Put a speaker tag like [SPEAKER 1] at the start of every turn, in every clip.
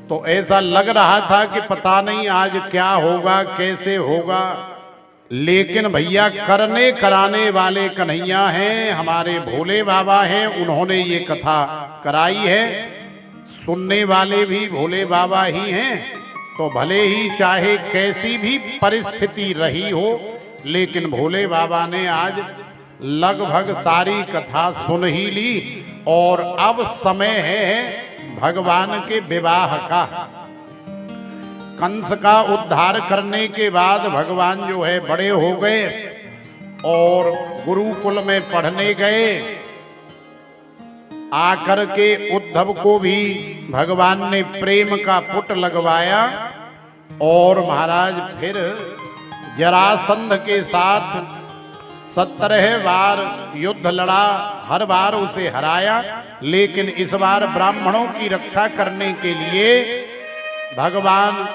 [SPEAKER 1] तो ऐसा लग रहा था कि पता नहीं आज क्या होगा, कैसे होगा। लेकिन भैया करने कराने वाले कन्हैया हैं, हमारे भोले बाबा हैं, उन्होंने ये कथा कराई है। सुनने वाले भी भोले बाबा ही हैं। तो भले ही चाहे कैसी भी परिस्थिति रही हो, लेकिन भोले बाबा ने आज लगभग सारी कथा सुन ही ली। और अब समय है भगवान के विवाह का। कंस का उद्धार करने के बाद भगवान जो है बड़े हो गए और गुरुकुल में पढ़ने गए। आकर के उद्धव को भी भगवान ने प्रेम का पुट लगवाया और महाराज फिर जरासंध के साथ 17 बार युद्ध लड़ा, हर बार उसे हराया। लेकिन इस बार ब्राह्मणों की रक्षा करने के लिए भगवान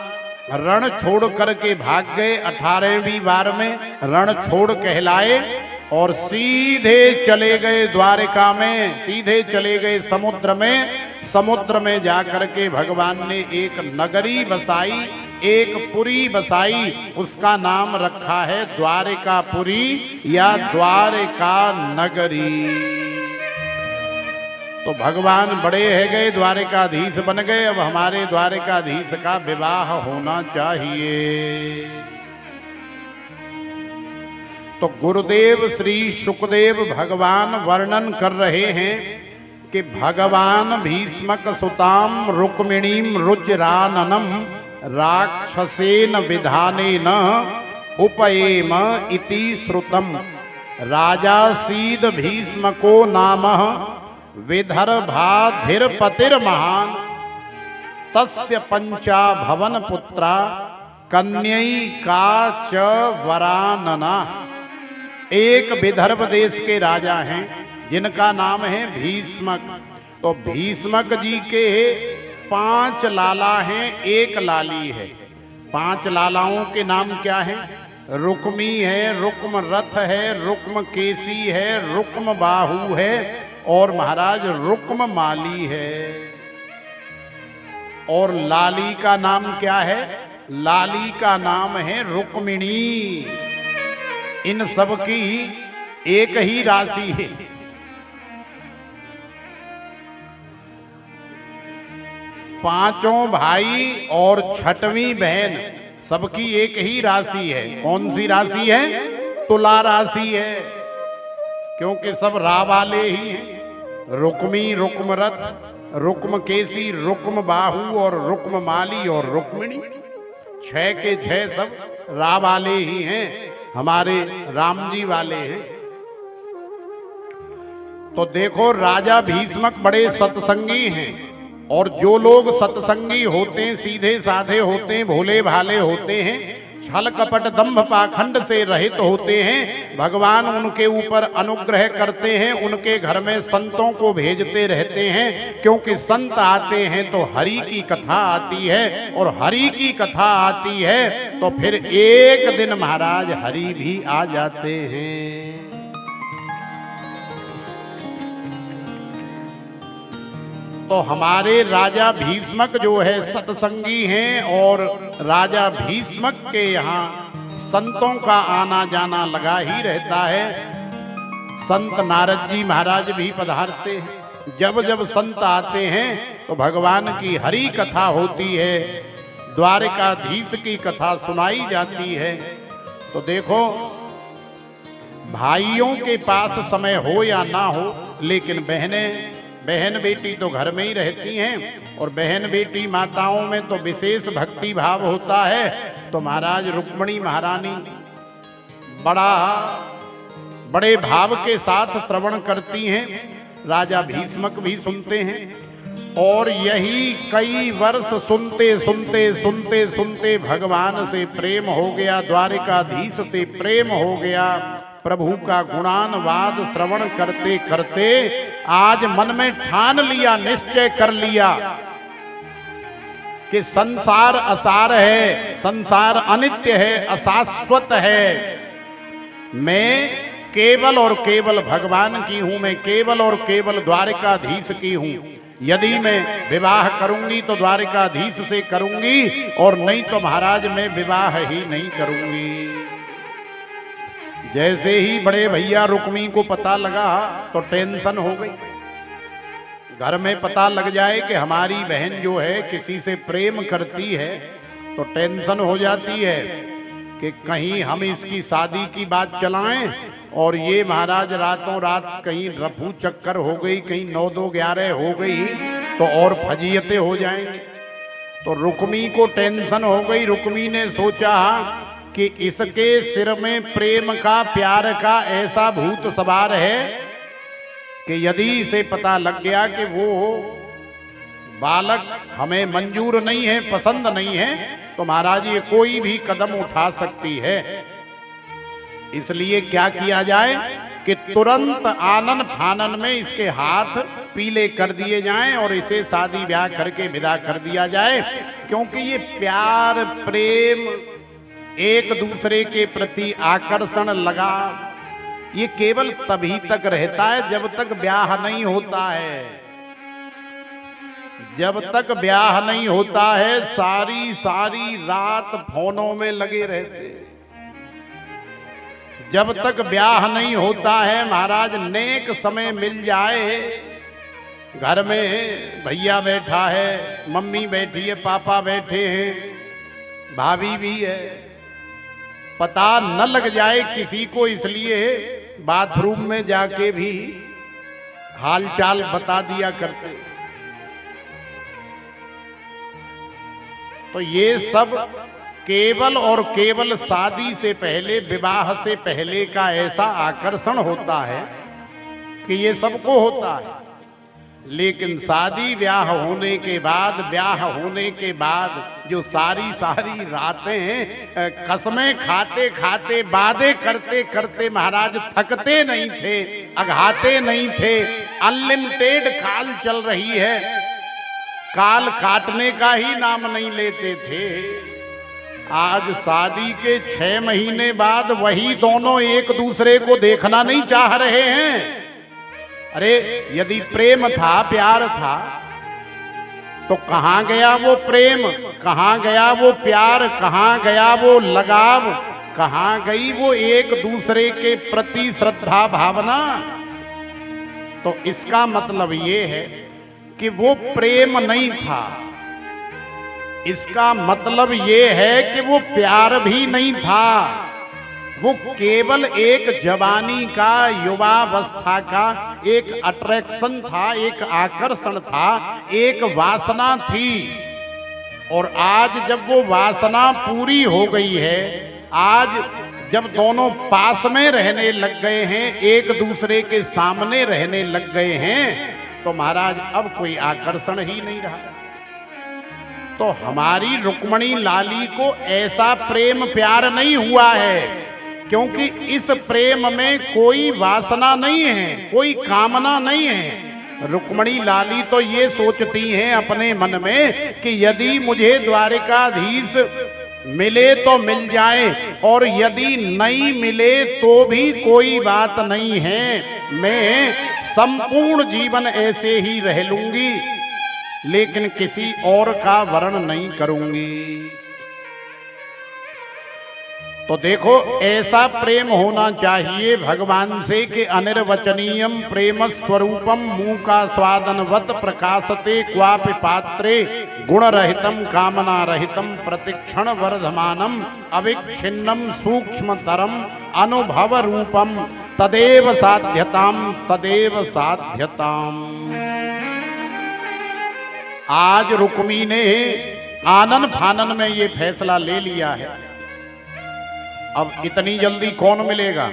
[SPEAKER 1] रण छोड़ करके भाग गए। 18वीं बार में रण छोड़ कहलाए और सीधे चले गए द्वारिका में, सीधे चले गए समुद्र में। समुद्र में जाकर के भगवान ने एक नगरी बसाई, एक पुरी बसाई। उसका नाम रखा है द्वारिकापुरी या द्वारिका नगरी। तो भगवान बड़े है गए, द्वारिकाधीश बन गए। अब हमारे द्वारिकाधीश का विवाह होना चाहिए। तो गुरुदेव श्री सुखदेव भगवान वर्णन कर रहे हैं कि भगवान भीष्मक सुताम रुक्मिणीम रुचिराननम राक्षसेन विधानेन उपयेम इति श्रुतम। राजा सीद भीष्मको नामः विदर्भाधिपतिर महान तस्य पंचा भवन पुत्रा कन्यई का च वरानना। एक विदर्भ देश के राजा हैं जिनका नाम है भीष्मक। तो भीष्मक जी के 5 लाला हैं, एक लाली है। 5 लालाओं के नाम क्या हैं? रुक्मी है, रुक्म रथ है, रुक्म केसी है, रुक्म बाहु है और महाराज रुक्म माली है। और लाली का नाम क्या है? लाली का नाम है रुक्मिणी। इन सब की एक ही राशि है। पांचों भाई और 6वीं बहन सबकी एक ही राशि है। कौन सी राशि है? तुला राशि है, क्योंकि सब रा वाले ही हैं। रुक्मी, रुक्मरथ, रुक्म केसी, रुक्म बाहु और रुक्म माली और रुक्मिणी, 6 के 6 सब रा वाले ही हैं, हमारे राम जी वाले हैं। तो देखो राजा भीष्मक बड़े सत्संगी हैं और जो लोग सत्संगी होते हैं, सीधे साधे होते हैं, भोले भाले होते हैं, छल कपट दंभ पाखंड से रहित होते हैं, भगवान उनके ऊपर अनुग्रह करते हैं। उनके घर में संतों को भेजते रहते हैं, क्योंकि संत आते हैं तो हरि की कथा आती है और हरि की कथा आती है तो फिर एक दिन महाराज हरि भी आ जाते हैं। तो हमारे राजा भीष्मक जो है सत्संगी हैं और राजा भीष्मक के यहाँ संतों का आना जाना लगा ही रहता है। संत नारद जी महाराज भी पधारते हैं। जब जब संत आते हैं तो भगवान की हरि कथा होती है, द्वारिकाधीश की कथा सुनाई जाती है। तो देखो भाइयों के पास समय हो या ना हो, लेकिन बहन बेटी तो घर में ही रहती हैं और बहन बेटी माताओं में तो विशेष भक्ति भाव होता है। तो महाराज रुक्मिणी महारानी बड़े भाव के साथ श्रवण करती हैं, राजा भीष्मक भी सुनते हैं। और यही कई वर्ष सुनते भगवान से प्रेम हो गया, द्वारिकाधीश से प्रेम हो गया। प्रभु का गुणानवाद श्रवण करते करते आज मन में ठान लिया, निश्चय कर लिया कि संसार असार है, संसार अनित्य है, अशाश्वत है। मैं केवल और केवल भगवान की हूं, मैं केवल और केवल द्वारिकाधीश की हूं। यदि मैं विवाह करूंगी तो द्वारिकाधीश से करूंगी और नहीं तो महाराज मैं विवाह ही नहीं करूंगी। जैसे ही बड़े भैया रुक्मी को पता लगा तो टेंशन हो गई। घर में पता लग जाए कि हमारी बहन जो है किसी से प्रेम करती है तो टेंशन हो जाती है कि कहीं हम इसकी शादी की बात चलाएं और ये महाराज रातों रात कहीं रफू चक्कर हो गई, कहीं 9-2-11 हो गई तो और फजीयतें हो जाएंगी। तो रुक्मी को टेंशन हो गई। रुक्मी ने सोचा कि इसके सिर में प्रेम का, प्यार का ऐसा भूत सवार है कि यदि इसे पता लग गया कि वो बालक हमें मंजूर नहीं है, पसंद नहीं है, तो महाराज ये कोई भी कदम उठा सकती है। इसलिए क्या किया जाए कि तुरंत आनन फानन में इसके हाथ पीले कर दिए जाएं और इसे शादी ब्याह करके विदा कर दिया जाए। क्योंकि ये प्यार, प्रेम, एक दूसरे के प्रति आकर्षण, लगाव, ये केवल तभी तक रहता है जब तक ब्याह नहीं होता है। जब तक ब्याह नहीं होता है सारी सारी रात फोनों में लगे रहते। जब तक ब्याह नहीं होता है महाराज नेक समय मिल जाए, घर में भैया बैठा है, मम्मी बैठी है, पापा बैठे हैं, भाभी भी है, पता न लग जाए किसी को, इसलिए बाथरूम में जाके भी हालचाल बता दिया करते। तो ये सब केवल और केवल शादी से पहले, विवाह से पहले का ऐसा आकर्षण होता है कि ये सबको होता है। लेकिन शादी ब्याह होने के बाद, ब्याह होने के बाद जो सारी सारी रातें कसमें खाते खाते, वादे करते करते महाराज थकते नहीं थे, अघाते नहीं थे। अनलिमिटेड काल चल रही है, काल काटने का ही नाम नहीं लेते थे। आज शादी के 6 महीने बाद वही दोनों एक दूसरे को देखना नहीं चाह रहे हैं। अरे यदि प्रेम था, प्यार था, तो कहां गया वो प्रेम, कहां गया वो प्यार, कहां गया वो लगाव, कहां गई वो एक दूसरे के प्रति श्रद्धा भावना। तो इसका मतलब ये है कि वो प्रेम नहीं था। इसका मतलब ये है कि वो प्यार भी नहीं था। वो केवल एक जवानी का, युवावस्था का एक अट्रैक्शन था, एक आकर्षण था, एक वासना थी। और आज जब वो वासना पूरी हो गई है, आज जब दोनों पास में रहने लग गए हैं, एक दूसरे के सामने रहने लग गए हैं, तो महाराज अब कोई आकर्षण ही नहीं रहा। तो हमारी रुक्मणी लाली को ऐसा प्रेम प्यार नहीं हुआ है, क्योंकि इस प्रेम में कोई वासना नहीं है, कोई कामना नहीं है। रुक्मणी लाली तो ये सोचती हैं अपने मन में कि यदि मुझे द्वारिकाधीश मिले तो मिल जाए, और यदि नहीं मिले तो भी कोई बात नहीं है, मैं संपूर्ण जीवन ऐसे ही रह लूंगी, लेकिन किसी और का वर्ण नहीं करूंगी। तो देखो ऐसा प्रेम होना चाहिए भगवान से कि अनिर्वचनीयम प्रेम स्वरूपम मुका स्वादनवत प्रकाशते क्वापि पात्रे गुण रहितम कामना रहितम प्रतिक्षण वर्धमानम अविच्छिन्नम सूक्ष्मतरम अनुभव रूपम तदेव साध्यताम, तदेव साध्यताम। आज रुक्मी ने आनन फानन में ये फैसला ले लिया है। अब इतनी जल्दी कौन मिलेगा,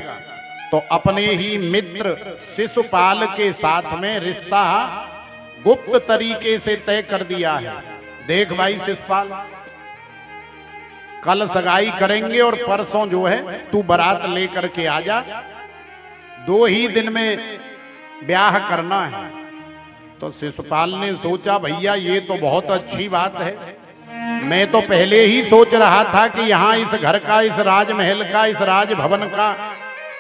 [SPEAKER 1] तो अपने ही मित्र शिशुपाल के साथ में रिश्ता गुप्त तरीके से तय कर दिया है। देख भाई शिशुपाल, कल सगाई करेंगे और परसों जो है तू बारात लेकर के आ जा, 2 ही दिन में ब्याह करना है। तो शिशुपाल ने सोचा भैया ये तो बहुत अच्छी बात है, मैं तो पहले ही सोच रहा था कि यहाँ इस घर का, इस राजमहल का, इस राजभवन का,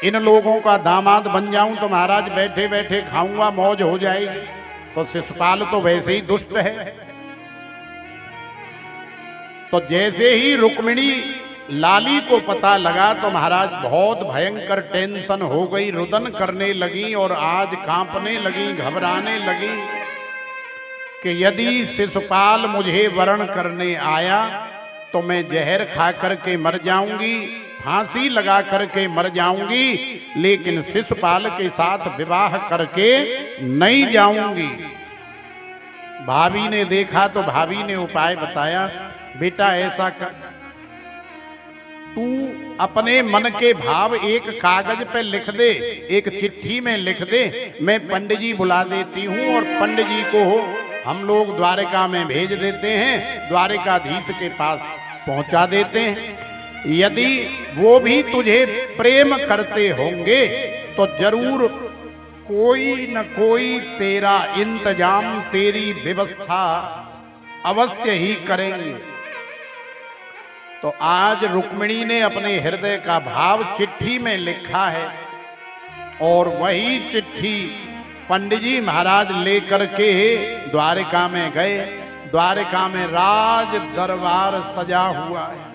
[SPEAKER 1] इन लोगों का दामाद बन जाऊं तो महाराज बैठे बैठे खाऊंगा, मौज हो जाएगी। तो शिशुपाल तो वैसे ही दुष्ट है। तो जैसे ही रुक्मिणी लाली को पता लगा तो महाराज बहुत भयंकर टेंशन हो गई, रुदन करने लगी और आज कांपने लगी, घबराने लगी कि यदि शिशुपाल मुझे वरण करने आया तो मैं जहर खा करके मर जाऊंगी, फांसी लगा करके मर जाऊंगी, लेकिन शिशुपाल के साथ विवाह करके नहीं जाऊंगी। भाभी ने देखा तो भाभी ने उपाय बताया, बेटा ऐसा कर, तू अपने मन के भाव एक कागज पे लिख दे, एक चिट्ठी में लिख दे, मैं पंडित जी बुला देती हूँ और पंडित जी को हम लोग द्वारिका में भेज देते हैं, द्वारिकाधीश के पास पहुंचा देते हैं। यदि वो भी तुझे प्रेम करते होंगे तो जरूर कोई न कोई तेरा इंतजाम, तेरी व्यवस्था अवश्य ही करेंगे। तो आज रुक्मिणी ने अपने हृदय का भाव चिट्ठी में लिखा है और वही चिट्ठी पंडित जी महाराज लेकर के द्वारिका में गए। द्वारिका में राज दरबार सजा हुआ है,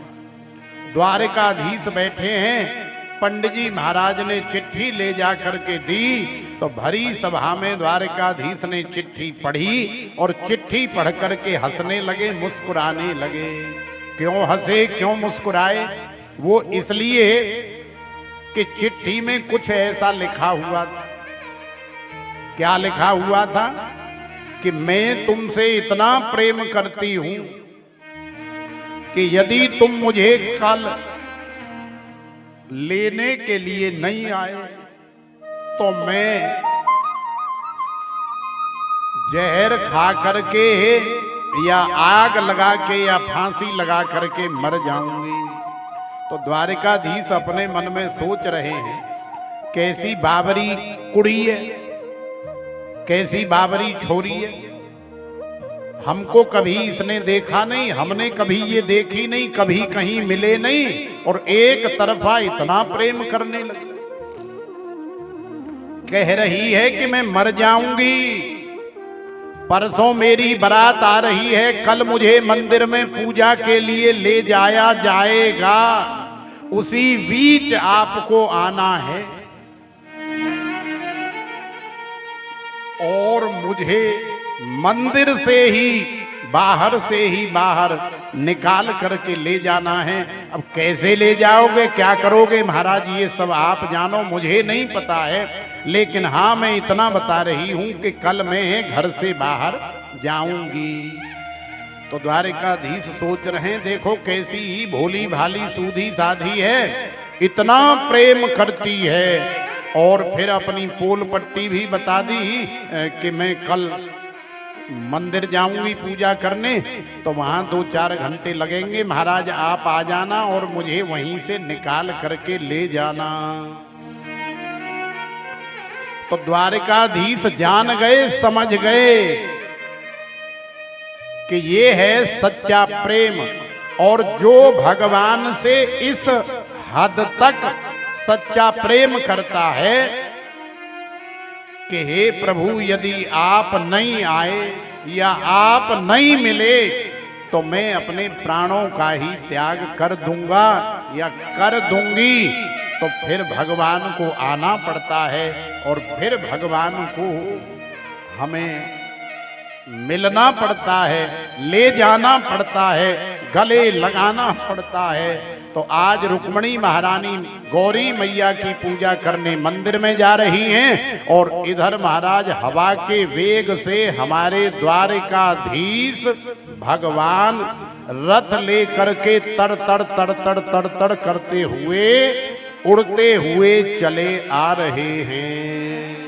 [SPEAKER 1] द्वारिकाधीश बैठे हैं। पंडित जी महाराज ने चिट्ठी ले जा करके दी तो भरी सभा में द्वारिकाधीश ने चिट्ठी पढ़ी और चिट्ठी पढ़ करके हंसने लगे, मुस्कुराने लगे। क्यों हंसे, क्यों मुस्कुराए? वो इसलिए कि चिट्ठी में कुछ ऐसा लिखा हुआ था। क्या लिखा हुआ था? कि मैं तुमसे इतना प्रेम करती हूं कि यदि तुम मुझे कल लेने के लिए नहीं आए तो मैं जहर खा करके या आग लगा के या फांसी लगा करके मर जाऊंगी। तो द्वारिकाधीश अपने मन में सोच रहे हैं, कैसी बाबरी कुड़ी है, कैसी बाबरी छोरी है, हमको कभी इसने देखा नहीं, हमने कभी ये देखी नहीं, कभी कहीं मिले नहीं और एक तरफा इतना प्रेम करने लगी। कह रही है कि मैं मर जाऊंगी, परसों मेरी बारात आ रही है, कल मुझे मंदिर में पूजा के लिए ले जाया जाएगा, उसी बीच आपको आना है और मुझे मंदिर से ही बाहर निकाल करके ले जाना है। अब कैसे ले जाओगे, क्या करोगे महाराज, ये सब आप जानो, मुझे नहीं पता है, लेकिन हाँ मैं इतना बता रही हूं कि कल मैं घर से बाहर जाऊंगी। तो द्वारिकाधीश सोच रहे हैं, देखो कैसी ही भोली भाली सूधी साधी है, इतना प्रेम करती है। और फिर अपनी पोल पट्टी भी बता दी कि मैं कल मंदिर जाऊंगी पूजा करने, तो वहां 2-4 घंटे लगेंगे, महाराज आप आ जाना और मुझे वहीं से निकाल करके ले जाना। तो द्वारिकाधीश जान गए, समझ गए कि ये है सच्चा प्रेम, और जो भगवान से इस हद तक सच्चा प्रेम करता है कि हे प्रभु यदि आप नहीं आए या आप नहीं मिले तो मैं अपने प्राणों का ही त्याग कर दूंगा या कर दूंगी। तो फिर भगवान को आना पड़ता है और फिर भगवान को हमें मिलना पड़ता है, ले जाना पड़ता है, गले लगाना पड़ता है। तो आज रुक्मिणी महारानी गौरी मैया की पूजा करने मंदिर में जा रही हैं और इधर महाराज हवा के वेग से हमारे द्वारिकाधीश भगवान रथ लेकर के तड़ तड़ तड़ तड़ तड़ तड़ करते हुए, उड़ते हुए चले आ रहे हैं।